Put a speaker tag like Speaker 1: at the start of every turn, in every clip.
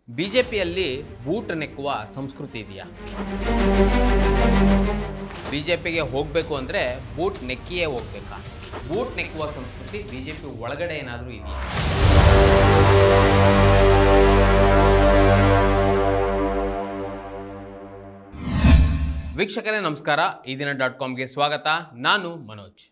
Speaker 1: ಬಿಜೆಪಿಯಲ್ಲಿ ಬೂಟ್ ನೆಕ್ಕುವ ಸಂಸ್ಕೃತಿ ಇದೆಯಾ? ಬಿಜೆಪಿಗೆ ಹೋಗಬೇಕು ಅಂದರೆ ಬೂಟ್ ನೆಕ್ಕಿಯೇ ಹೋಗ್ಬೇಕಾ? ಬೂಟ್ ನೆಕ್ಕುವ ಸಂಸ್ಕೃತಿ ಬಿಜೆಪಿ ಒಳಗಡೆ ಏನಾದರೂ ಇದೆಯಾ? ವೀಕ್ಷಕರೇ ನಮಸ್ಕಾರ, ಈ ದಿನ .comಗೆ ಸ್ವಾಗತ. ನಾನು ಮನೋಜ್.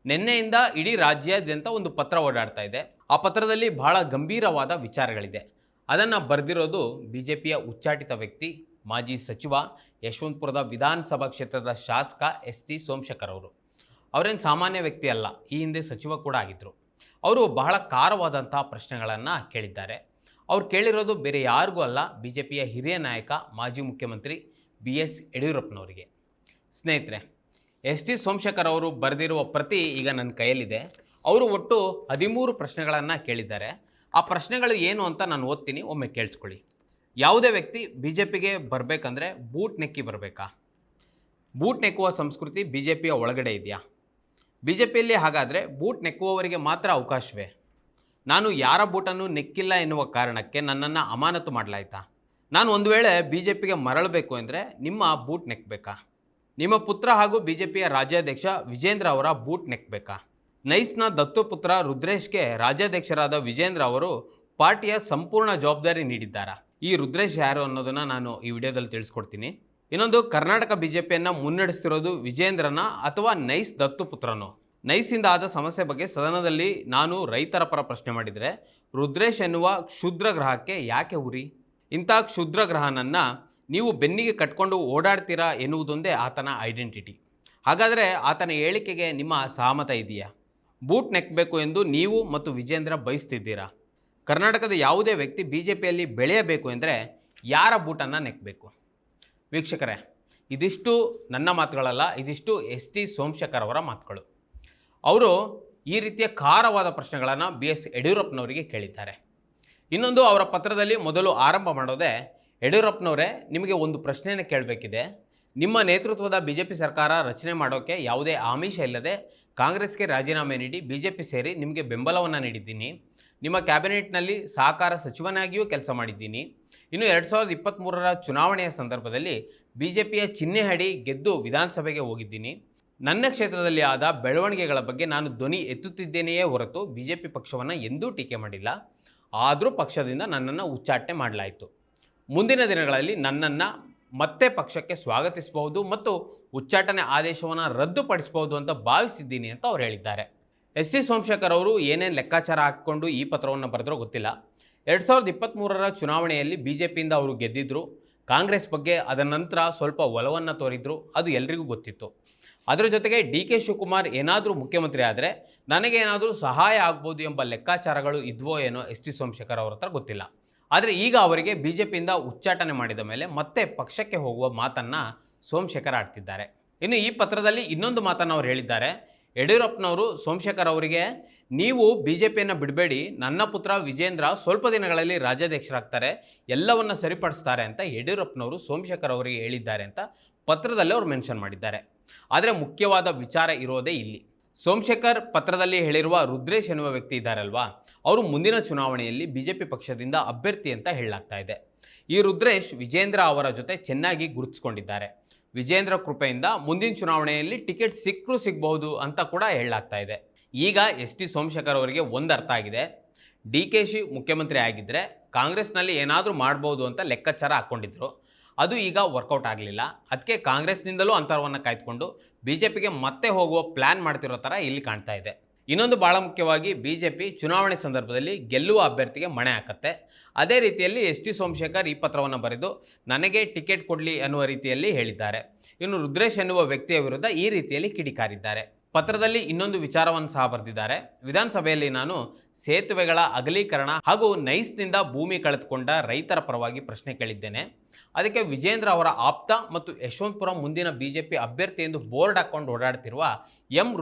Speaker 1: ನಿನ್ನೆಯಿಂದ ಇಡೀ ರಾಜ್ಯಾದ್ಯಂತ ಒಂದು ಪತ್ರ ಓಡಾಡ್ತಾ ಇದೆ. ಆ ಪತ್ರದಲ್ಲಿ ಬಹಳ ಗಂಭೀರವಾದ ವಿಚಾರಗಳಿದೆ. ಅದನ್ನು ಬರೆದಿರೋದು ಬಿಜೆಪಿಯ ಉಚ್ಚಾಟಿತ ವ್ಯಕ್ತಿ, ಮಾಜಿ ಸಚಿವ, ಯಶವಂತಪುರದ ವಿಧಾನಸಭಾ ಕ್ಷೇತ್ರದ ಶಾಸಕ ಎಸ್.ಟಿ. ಸೋಮಶೇಖರ್ ಅವರು. ಅವರೇನು ಸಾಮಾನ್ಯ ವ್ಯಕ್ತಿ ಅಲ್ಲ, ಈ ಹಿಂದೆ ಸಚಿವ ಕೂಡ ಆಗಿದ್ದರು. ಅವರು ಬಹಳ ಖಾರವಾದಂಥ ಪ್ರಶ್ನೆಗಳನ್ನು ಕೇಳಿದ್ದಾರೆ. ಅವ್ರು ಕೇಳಿರೋದು ಬೇರೆ ಯಾರಿಗೂ ಅಲ್ಲ, ಬಿಜೆಪಿಯ ಹಿರಿಯ ನಾಯಕ, ಮಾಜಿ ಮುಖ್ಯಮಂತ್ರಿ BS ಯಡಿಯೂರಪ್ಪನವರಿಗೆ. ಸ್ನೇಹಿತರೆ, ಎಸ್.ಟಿ. ಸೋಮಶೇಖರ್ ಅವರು ಬರೆದಿರುವ ಪ್ರತಿ ಈಗ ನನ್ನ ಕೈಯಲ್ಲಿದೆ. ಅವರು ಒಟ್ಟು 13 ಪ್ರಶ್ನೆಗಳನ್ನು ಕೇಳಿದ್ದಾರೆ. ಆ ಪ್ರಶ್ನೆಗಳು ಏನು ಅಂತ ನಾನು ಓದ್ತೀನಿ, ಒಮ್ಮೆ ಕೇಳಿಸ್ಕೊಳ್ಳಿ. ಯಾವುದೇ ವ್ಯಕ್ತಿ ಬಿಜೆಪಿಗೆ ಬರಬೇಕಂದ್ರೆ ಬೂಟ್ ನೆಕ್ಕಿ ಬರಬೇಕಾ? ಬೂಟ್ ನೆಕ್ಕುವ ಸಂಸ್ಕೃತಿ ಬಿಜೆಪಿಯ ಒಳಗಡೆ ಇದೆಯಾ? ಬಿಜೆಪಿಯಲ್ಲಿ ಹಾಗಾದರೆ ಬೂಟ್ ನೆಕ್ಕುವವರಿಗೆ ಮಾತ್ರ ಅವಕಾಶವೇ? ನಾನು ಯಾರ ಬೂಟನ್ನು ನೆಕ್ಕಿಲ್ಲ ಎನ್ನುವ ಕಾರಣಕ್ಕೆ ನನ್ನನ್ನು ಅಮಾನತು ಮಾಡಲಾಯ್ತಾ? ನಾನು ಒಂದು ವೇಳೆ ಬಿಜೆಪಿಗೆ ಮರಳಬೇಕು ಅಂದರೆ ನಿಮ್ಮ ಬೂಟ್ ನೆಕ್ಕಬೇಕಾ? ನಿಮ್ಮ ಪುತ್ರ ಹಾಗೂ ಬಿಜೆಪಿಯ ರಾಜ್ಯಾಧ್ಯಕ್ಷ ವಿಜೇಂದ್ರ ಅವರ ಬೂಟ್ ನೆಕ್ಕಬೇಕಾ? ನೈಸ್ನ ದತ್ತುಪುತ್ರ ರುದ್ರೇಶ್ಗೆ ರಾಜ್ಯಾಧ್ಯಕ್ಷರಾದ ವಿಜೇಂದ್ರ ಅವರು ಪಾರ್ಟಿಯ ಸಂಪೂರ್ಣ ಜವಾಬ್ದಾರಿ ನೀಡಿದ್ದಾರಾ? ಈ ರುದ್ರೇಶ್ ಯಾರು ಅನ್ನೋದನ್ನು ನಾನು ಈ ವಿಡಿಯೋದಲ್ಲಿ ತಿಳಿಸ್ಕೊಡ್ತೀನಿ. ಇನ್ನೊಂದು, ಕರ್ನಾಟಕ ಬಿಜೆಪಿಯನ್ನು ಮುನ್ನಡೆಸ್ತಿರೋದು ವಿಜೇಂದ್ರನ ಅಥವಾ ನೈಸ್ ದತ್ತುಪುತ್ರನೋ? ನೈಸಿಂದ ಆದ ಸಮಸ್ಯೆ ಬಗ್ಗೆ ಸದನದಲ್ಲಿ ನಾನು ರೈತರ ಪರ ಪ್ರಶ್ನೆ ಮಾಡಿದರೆ, ರುದ್ರೇಶ್ ಎನ್ನುವ ಕ್ಷುದ್ರ ಗ್ರಹಕ್ಕೆ ಯಾಕೆ ಉರಿ? ಇಂಥ ಕ್ಷುದ್ರ ಗ್ರಹನನ್ನು ನೀವು ಬೆನ್ನಿಗೆ ಕಟ್ಕೊಂಡು ಓಡಾಡ್ತೀರಾ ಎನ್ನುವುದೊಂದೇ ಆತನ ಐಡೆಂಟಿಟಿ. ಹಾಗಾದರೆ ಆತನ ಹೇಳಿಕೆಗೆ ನಿಮ್ಮ ಸಹಮತ ಇದೆಯಾ? ಬೂಟ್ ನೆಕ್ಕಬೇಕು ಎಂದು ನೀವು ಮತ್ತು ವಿಜೇಂದ್ರ ಬಯಸ್ತಿದ್ದೀರಾ? ಕರ್ನಾಟಕದ ಯಾವುದೇ ವ್ಯಕ್ತಿ ಬಿಜೆಪಿಯಲ್ಲಿ ಬೆಳೆಯಬೇಕು ಎಂದರೆ ಯಾರ ಬೂಟನ್ನು ನೆಕ್ಕಬೇಕು? ವೀಕ್ಷಕರೇ, ಇದಿಷ್ಟು ನನ್ನ ಮಾತುಗಳಲ್ಲ, ಇದಿಷ್ಟು ಎಸ್.ಟಿ. ಸೋಮಶೇಖರ್ ಅವರ ಮಾತುಗಳು. ಅವರು ಈ ರೀತಿಯ ಖಾರವಾದ ಪ್ರಶ್ನೆಗಳನ್ನು BS ಯಡಿಯೂರಪ್ಪನವರಿಗೆ ಕೇಳಿದ್ದಾರೆ. ಇನ್ನೊಂದು, ಅವರ ಪತ್ರದಲ್ಲಿ ಮೊದಲು ಆರಂಭ ಮಾಡೋದೇ, ಯಡಿಯೂರಪ್ಪನವರೇ, ನಿಮಗೆ ಒಂದು ಪ್ರಶ್ನೆಯನ್ನು ಕೇಳಬೇಕಿದೆ. ನಿಮ್ಮ ನೇತೃತ್ವದ ಬಿಜೆಪಿ ಸರ್ಕಾರ ರಚನೆ ಮಾಡೋಕ್ಕೆ ಯಾವುದೇ ಆಮಿಷ ಇಲ್ಲದೆ ಕಾಂಗ್ರೆಸ್ಗೆ ರಾಜೀನಾಮೆ ನೀಡಿ ಬಿಜೆಪಿ ಸೇರಿ ನಿಮಗೆ ಬೆಂಬಲವನ್ನು ನೀಡಿದ್ದೀನಿ. ನಿಮ್ಮ ಕ್ಯಾಬಿನೆಟ್ನಲ್ಲಿ ಸಹಕಾರ ಸಚಿವನಾಗಿಯೂ ಕೆಲಸ ಮಾಡಿದ್ದೀನಿ. ಇನ್ನು 2023ರ ಚುನಾವಣೆಯ ಸಂದರ್ಭದಲ್ಲಿ ಬಿಜೆಪಿಯ ಚಿಹ್ನೆ ಅಡಿ ಗೆದ್ದು ವಿಧಾನಸಭೆಗೆ ಹೋಗಿದ್ದೀನಿ. ನನ್ನ ಕ್ಷೇತ್ರದಲ್ಲಿ ಆದ ಬೆಳವಣಿಗೆಗಳ ಬಗ್ಗೆ ನಾನು ಧ್ವನಿ ಎತ್ತುತ್ತಿದ್ದೇನೆಯೇ ಹೊರತು ಬಿಜೆಪಿ ಪಕ್ಷವನ್ನು ಎಂದೂ ಟೀಕೆ ಮಾಡಿಲ್ಲ. ಆದರೂ ಪಕ್ಷದಿಂದ ನನ್ನನ್ನು ಉಚ್ಚಾಟನೆ ಮಾಡಲಾಯಿತು. ಮುಂದಿನ ದಿನಗಳಲ್ಲಿ ನನ್ನನ್ನು ಮತ್ತೆ ಪಕ್ಷಕ್ಕೆ ಸ್ವಾಗತಿಸಬಹುದು ಮತ್ತು ಉಚ್ಚಾಟನೆ ಆದೇಶವನ್ನು ರದ್ದುಪಡಿಸಬಹುದು ಅಂತ ಭಾವಿಸಿದ್ದೀನಿ ಅಂತ ಅವ್ರು ಹೇಳಿದ್ದಾರೆ. ಎಸ್.ಟಿ. ಸೋಮಶೇಖರ್ ಅವರು ಏನೇನು ಲೆಕ್ಕಾಚಾರ ಹಾಕಿಕೊಂಡು ಈ ಪತ್ರವನ್ನು ಬರೆದ್ರೋ ಗೊತ್ತಿಲ್ಲ. 2023ರ ಚುನಾವಣೆಯಲ್ಲಿ ಬಿಜೆಪಿಯಿಂದ ಅವರು ಗೆದ್ದಿದ್ದರು. ಕಾಂಗ್ರೆಸ್ ಬಗ್ಗೆ ಅದರ ನಂತರ ಸ್ವಲ್ಪ ಒಲವನ್ನು ತೋರಿದ್ರು, ಅದು ಎಲ್ರಿಗೂ ಗೊತ್ತಿತ್ತು. ಅದರ ಜೊತೆಗೆ DK ಶಿವಕುಮಾರ್ ಏನಾದರೂ ಮುಖ್ಯಮಂತ್ರಿ ಆದರೆ ನನಗೇನಾದರೂ ಸಹಾಯ ಆಗ್ಬೋದು ಎಂಬ ಲೆಕ್ಕಾಚಾರಗಳು ಇದ್ವೋ ಏನೋ ಎಸ್.ಟಿ. ಸೋಮಶೇಖರ್ ಅವ್ರ ಹತ್ರ ಗೊತ್ತಿಲ್ಲ. ಆದರೆ ಈಗ ಅವರಿಗೆ ಬಿಜೆಪಿಯಿಂದ ಉಚ್ಚಾಟನೆ ಮಾಡಿದ ಮೇಲೆ ಮತ್ತೆ ಪಕ್ಷಕ್ಕೆ ಹೋಗುವ ಮಾತನ್ನು ಸೋಮಶೇಖರ್ ಆಡ್ತಿದ್ದಾರೆ. ಇನ್ನು ಈ ಪತ್ರದಲ್ಲಿ ಇನ್ನೊಂದು ಮಾತನ್ನು ಅವರು ಹೇಳಿದ್ದಾರೆ. ಯಡಿಯೂರಪ್ಪನವರು ಸೋಮಶೇಖರ್ ಅವರಿಗೆ, ನೀವು ಬಿಜೆಪಿಯನ್ನು ಬಿಡಬೇಡಿ, ನನ್ನ ಪುತ್ರ ವಿಜೇಂದ್ರ ಸ್ವಲ್ಪ ದಿನಗಳಲ್ಲಿ ರಾಜ್ಯಾಧ್ಯಕ್ಷರಾಗ್ತಾರೆ, ಎಲ್ಲವನ್ನು ಸರಿಪಡಿಸ್ತಾರೆ ಅಂತ ಯಡಿಯೂರಪ್ಪನವರು ಸೋಮಶೇಖರ್ ಅವರಿಗೆ ಹೇಳಿದ್ದಾರೆ ಅಂತ ಪತ್ರದಲ್ಲಿ ಅವರು ಮೆನ್ಷನ್ ಮಾಡಿದ್ದಾರೆ. ಆದರೆ ಮುಖ್ಯವಾದ ವಿಚಾರ ಇರೋದೇ ಇಲ್ಲಿ. ಸೋಮಶೇಖರ್ ಪತ್ರದಲ್ಲಿ ಹೇಳಿರುವ ರುದ್ರೇಶ್ ಎನ್ನುವ ವ್ಯಕ್ತಿ ಇದ್ದಾರಲ್ವಾ, ಅವರು ಮುಂದಿನ ಚುನಾವಣೆಯಲ್ಲಿ ಬಿಜೆಪಿ ಪಕ್ಷದಿಂದ ಅಭ್ಯರ್ಥಿ ಅಂತ ಹೇಳಲಾಗ್ತಾ ಇದೆ. ಈ ರುದ್ರೇಶ್ ವಿಜೇಂದ್ರ ಅವರ ಜೊತೆ ಚೆನ್ನಾಗಿ ಗುರುತಿಸ್ಕೊಂಡಿದ್ದಾರೆ. ವಿಜೇಂದ್ರ ಕೃಪೆಯಿಂದ ಮುಂದಿನ ಚುನಾವಣೆಯಲ್ಲಿ ಟಿಕೆಟ್ ಸಿಗಬಹುದು ಅಂತ ಕೂಡ ಹೇಳಲಾಗ್ತಾ ಇದೆ. ಈಗ ಎಸ್.ಟಿ. ಸೋಮಶೇಖರ್ ಅವರಿಗೆ ಒಂದು ಅರ್ಥ ಆಗಿದೆ. DK ಮುಖ್ಯಮಂತ್ರಿ ಆಗಿದ್ದರೆ ಕಾಂಗ್ರೆಸ್ನಲ್ಲಿ ಏನಾದರೂ ಮಾಡ್ಬೋದು ಅಂತ ಲೆಕ್ಕಾಚಾರ ಹಾಕ್ಕೊಂಡಿದ್ರು. ಅದು ಈಗ ವರ್ಕೌಟ್ ಆಗಲಿಲ್ಲ. ಅದಕ್ಕೆ ಕಾಂಗ್ರೆಸ್ನಿಂದಲೂ ಅಂತರವನ್ನು ಕಾಯ್ದುಕೊಂಡು ಬಿಜೆಪಿಗೆ ಮತ್ತೆ ಹೋಗುವ ಪ್ಲ್ಯಾನ್ ಮಾಡ್ತಿರೋ ಥರ ಇಲ್ಲಿ ಕಾಣ್ತಾ ಇದೆ. ಇನ್ನೊಂದು ಭಾಳ ಮುಖ್ಯವಾಗಿ, ಬಿಜೆಪಿ ಚುನಾವಣೆ ಸಂದರ್ಭದಲ್ಲಿ ಗೆಲ್ಲುವ ಅಭ್ಯರ್ಥಿಗೆ ಮಣೆ ಹಾಕತ್ತೆ. ಅದೇ ರೀತಿಯಲ್ಲಿ ಎಸ್.ಟಿ. ಸೋಮಶೇಖರ್ ಈ ಪತ್ರವನ್ನು ಬರೆದು ನನಗೆ ಟಿಕೆಟ್ ಕೊಡಲಿ ಅನ್ನುವ ರೀತಿಯಲ್ಲಿ ಹೇಳಿದ್ದಾರೆ. ಇನ್ನು ರುದ್ರೇಶ್ ಎನ್ನುವ ವ್ಯಕ್ತಿಯ ವಿರುದ್ಧ ಈ ರೀತಿಯಲ್ಲಿ ಕಿಡಿಕಾರಿದ್ದಾರೆ. ಪತ್ರದಲ್ಲಿ ಇನ್ನೊಂದು ವಿಚಾರವನ್ನು ಸಹ ಬರೆದಿದ್ದಾರೆ. ವಿಧಾನಸಭೆಯಲ್ಲಿ ನಾನು ಸೇತುವೆಗಳ ಅಗಲೀಕರಣ ಹಾಗೂ ನೈಸ್ನಿಂದ ಭೂಮಿ ಕಳೆದುಕೊಂಡ ರೈತರ ಪರವಾಗಿ ಪ್ರಶ್ನೆ ಕೇಳಿದ್ದೇನೆ. ಅದಕ್ಕೆ ವಿಜೇಂದ್ರ ಅವರ ಆಪ್ತ ಮತ್ತು ಯಶವಂತಪುರ ಮುಂದಿನ ಬಿಜೆಪಿ ಅಭ್ಯರ್ಥಿ ಎಂದು ಬೋರ್ಡ್ ಹಾಕ್ಕೊಂಡು ಓಡಾಡ್ತಿರುವ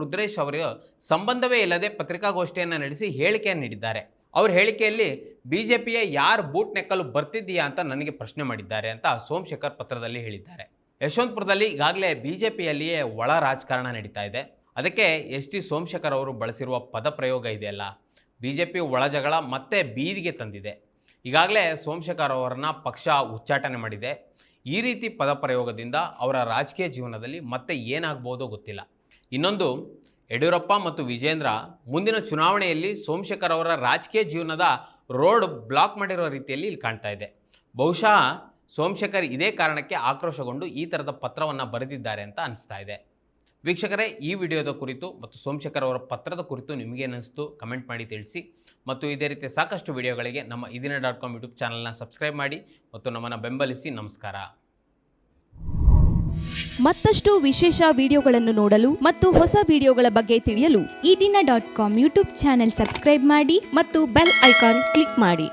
Speaker 1: ರುದ್ರೇಶ್ ಅವರು ಸಂಬಂಧವೇ ಇಲ್ಲದೆ ಪತ್ರಿಕಾಗೋಷ್ಠಿಯನ್ನು ನಡೆಸಿ ಹೇಳಿಕೆಯನ್ನು ನೀಡಿದ್ದಾರೆ. ಅವ್ರ ಹೇಳಿಕೆಯಲ್ಲಿ ಬಿಜೆಪಿಯ ಯಾರು ಬೂಟ್ ನೆಕ್ಕಲು ಬರ್ತಿದ್ದೀಯಾ ಅಂತ ನನಗೆ ಪ್ರಶ್ನೆ ಮಾಡಿದ್ದಾರೆ ಅಂತ ಸೋಮಶೇಖರ್ ಪತ್ರದಲ್ಲಿ ಹೇಳಿದ್ದಾರೆ. ಯಶವಂತಪುರದಲ್ಲಿ ಈಗಾಗಲೇ ಬಿಜೆಪಿಯಲ್ಲಿಯೇ ಒಳ ರಾಜಕಾರಣ ನಡೀತಾ ಇದೆ. ಅದಕ್ಕೆ ಎಸ್.ಟಿ. ಸೋಮಶೇಖರ್ ಅವರು ಬಳಸಿರುವ ಪದಪ್ರಯೋಗ ಇದೆಯಲ್ಲ, ಬಿಜೆಪಿ ಒಳಜಗಳ ಮತ್ತೆ ಬೀದಿಗೆ ತಂದಿದೆ. ಈಗಾಗಲೇ ಸೋಮಶೇಖರ್ ಅವರನ್ನ ಪಕ್ಷ ಉಚ್ಚಾಟನೆ ಮಾಡಿದೆ. ಈ ರೀತಿ ಪದಪ್ರಯೋಗದಿಂದ ಅವರ ರಾಜಕೀಯ ಜೀವನದಲ್ಲಿ ಮತ್ತೆ ಏನಾಗ್ಬೋದೋ ಗೊತ್ತಿಲ್ಲ. ಇನ್ನೊಂದು, ಯಡಿಯೂರಪ್ಪ ಮತ್ತು ವಿಜೇಂದ್ರ ಮುಂದಿನ ಚುನಾವಣೆಯಲ್ಲಿ ಸೋಮಶೇಖರ್ ಅವರ ರಾಜಕೀಯ ಜೀವನದ ರೋಡ್ ಬ್ಲಾಕ್ ಮಾಡಿರೋ ರೀತಿಯಲ್ಲಿ ಇಲ್ಲಿ ಕಾಣ್ತಾ ಇದೆ. ಬಹುಶಃ ಸೋಮಶೇಖರ್ ಇದೇ ಕಾರಣಕ್ಕೆ ಆಕ್ರೋಶಗೊಂಡು ಈ ಥರದ ಪತ್ರವನ್ನು ಬರೆದಿದ್ದಾರೆ ಅಂತ ಅನಿಸ್ತಾ ಇದೆ. ವೀಕ್ಷಕರೇ, ಈ ವಿಡಿಯೋದ ಕುರಿತು ಮತ್ತು ಸೋಮಶೇಖರ್ ಅವರ ಪತ್ರದ ಕುರಿತು ನಿಮಗೇನಿಸ್ತು ಕಮೆಂಟ್ ಮಾಡಿ ತಿಳಿಸಿ. ಮತ್ತು ಇದೇ ರೀತಿ ಸಾಕಷ್ಟು ವಿಡಿಯೋಗಳಿಗೆ ನಮ್ಮ ಇದೀನ.com ಯೂಟ್ಯೂಬ್ ಚಾನಲ್ನ ಸಬ್ಸ್ಕ್ರೈಬ್ ಮಾಡಿ ಮತ್ತು ನಮ್ಮನ್ನು ಬೆಂಬಲಿಸಿ. ನಮಸ್ಕಾರ.
Speaker 2: ಮತ್ತಷ್ಟು ವಿಶೇಷ ವಿಡಿಯೋಗಳನ್ನು ನೋಡಲು ಮತ್ತು ಹೊಸ ವಿಡಿಯೋಗಳ ಬಗ್ಗೆ ತಿಳಿಯಲು
Speaker 3: ಇದೀನ.com ಯೂಟ್ಯೂಬ್ ಚಾನೆಲ್ ಸಬ್ಸ್ಕ್ರೈಬ್ ಮಾಡಿ ಮತ್ತು ಬೆಲ್ ಐಕಾನ್ ಕ್ಲಿಕ್ ಮಾಡಿ.